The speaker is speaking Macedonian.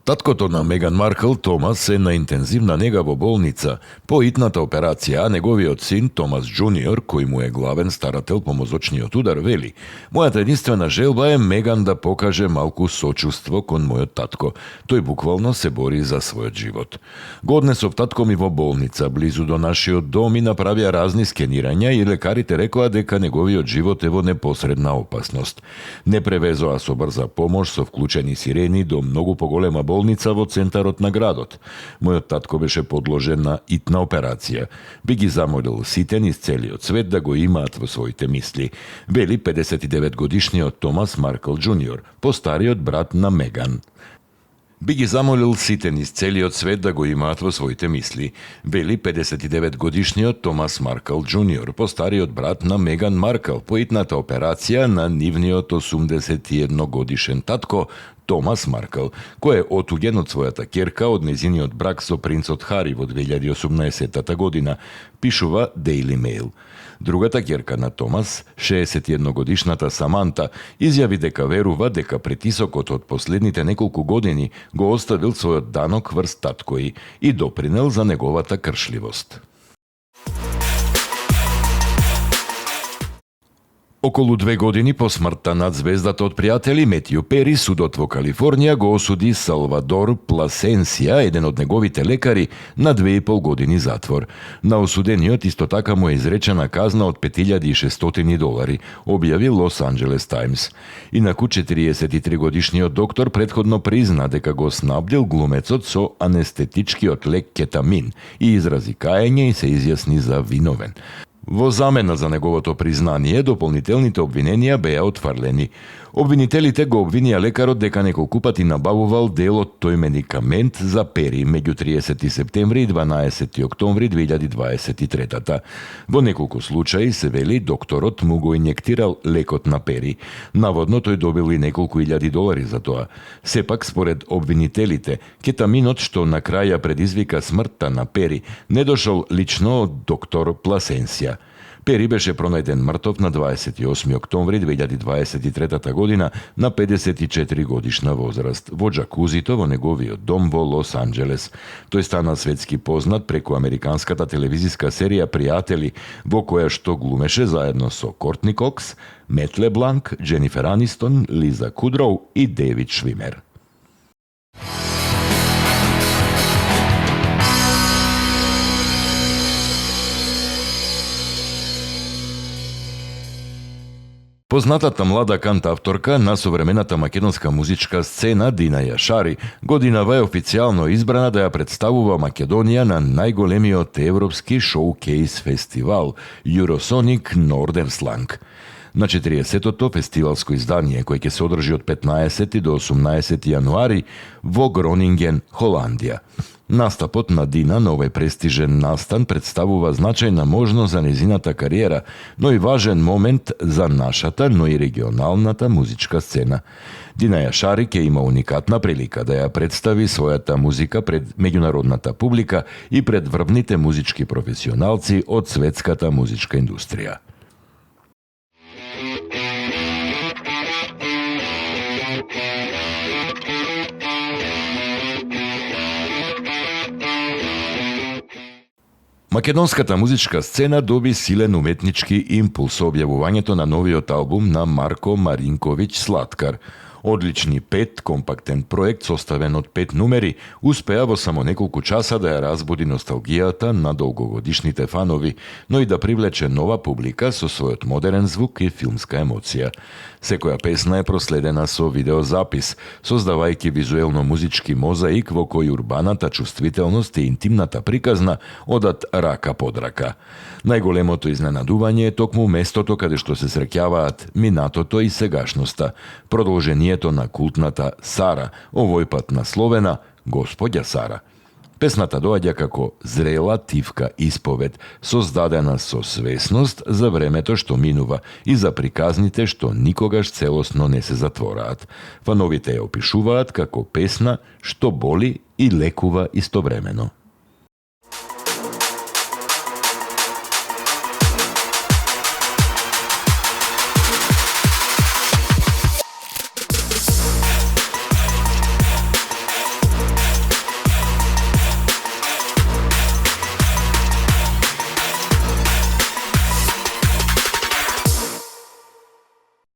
Таткото на Меган Маркл, Томас, е на интензивна нега во болница по итната операција, а неговиот син, Томас Джуниор, кој му е главен старател по мозочниот удар, вели: "Мојата единствена желба е Меган да покаже малку сочувство кон мојот татко. Тој буквално се бори за својот живот. Го однесов татко ми во болница, близу до нашиот дом, и направија разни скенирања и лекарите рекоа дека неговиот живот е во непосредна опасност. Не превезоа со брза помош со вклучени сирени до многу поголема болница во центарот на градот. Мојот татко беше подложен на итна операција. Би ги замолил сите низ целиот свет да го имаат во своите мисли", вели 59-годишниот Томас Маркл Джуниор, постариот брат на Меган. Би ги замолил сите низ целиот свет да го имаат во своите мисли, вели 59-годишниот Томас Маркл Джуниор, постариот брат на Меган Маркл, по итната операција на нивниот 81-годишен татко Томас Маркл, кој е отуѓен од својата ќерка од незиниот брак со принцот Хари во 2018 година, пишува Daily Mail. Другата ќерка на Томас, 61-годишната Саманта, изјави дека верува дека притисокот од последните неколку години го оставил својот данок врз таткој и допринел за неговата кршливост. Околу 2 години по смртта над звездата од пријатели Метју Пери, судот во Калифорнија го осуди Салвадор Пласенсија, еден од неговите лекари, на 2,5 години затвор. На осудениот исто така му е изречена казна од $5,600, објави Лос Анџелес Таймс. Инаку 43-годишниот доктор претходно призна дека го снабдил глумецот со анестетичкиот лек кетамин и изрази каење и се изјасни за виновен. Во замена за неговото признание, дополнителните обвиненија беа отфрлени. Обвинителите го обвинија лекарот дека неколку пати набавувал дел од тој медикамент за Пери меѓу 30 септември и 12 октомври 2023. Во неколку случаи се вели докторот му го инјектирал лекот на Пери. Наводно тој добил и неколку $1,000 за тоа. Сепак, според обвинителите, кетаминот што на крај предизвика смртта на Пери не дошол лично од доктор Пласенсија. Пери беше пронајден мртов на 28 октомври 2023 година на 54 годишна возраст во џакузито во неговиот дом во Лос Анџелес. Тој стана светски познат преку американската телевизиска серија Пријатели, во која што глумеше заедно со Кортни Кокс, Мет Лебланк, Дженифер Анистон, Лиза Кудроу и Дейвид Швимер. Познатата млада кантавторка на современата македонска музичка сцена Дина Јашари годинава е официјално избрана да ја представува Македонија на најголемиот европски шоукейс фестивал Eurosonic Norderslag. На 40-тото фестивалско издание, кој ќе се одржи од 15 до 18 јануари во Гронинген, Холандија. Настапот на Дина на овој престижен настан представува значајна можност за незината кариера, но и важен момент за нашата, но и регионалната музичка сцена. Дина Јашари ќе има уникатна прилика да ја представи својата музика пред меѓународната публика и пред врвните музички професионалци од светската музичка индустрија. Македонската музичка сцена доби силен уметнички импулс со објавувањето на новиот албум на Марко Маринковиќ Слаткар. Одлични 5 компактен проект составен од 5 numeri успеа во само неколку часа да ја разбуди носталгијата на долгогодишните фанови, но и да привлече нова публика со својот модерен звук и филмска емоција. Секоја песна е проследена со видеозапис, создавајќи визуелно-музички мозаик во кој урбаната чувствителност и интимната приказна одат рака под рака. Најголемото изненадување е токму местото каде што се среќаваат минатото и сегашноста, продолжението на култната Сара, овој пат насловена Господја Сара. Песната доаѓа како зрела тивка исповед, создадена со свесност за времето што минува и за приказните што никогаш целосно не се затвораат. Фановите ја опишуваат како песна што боли и лекува истовремено.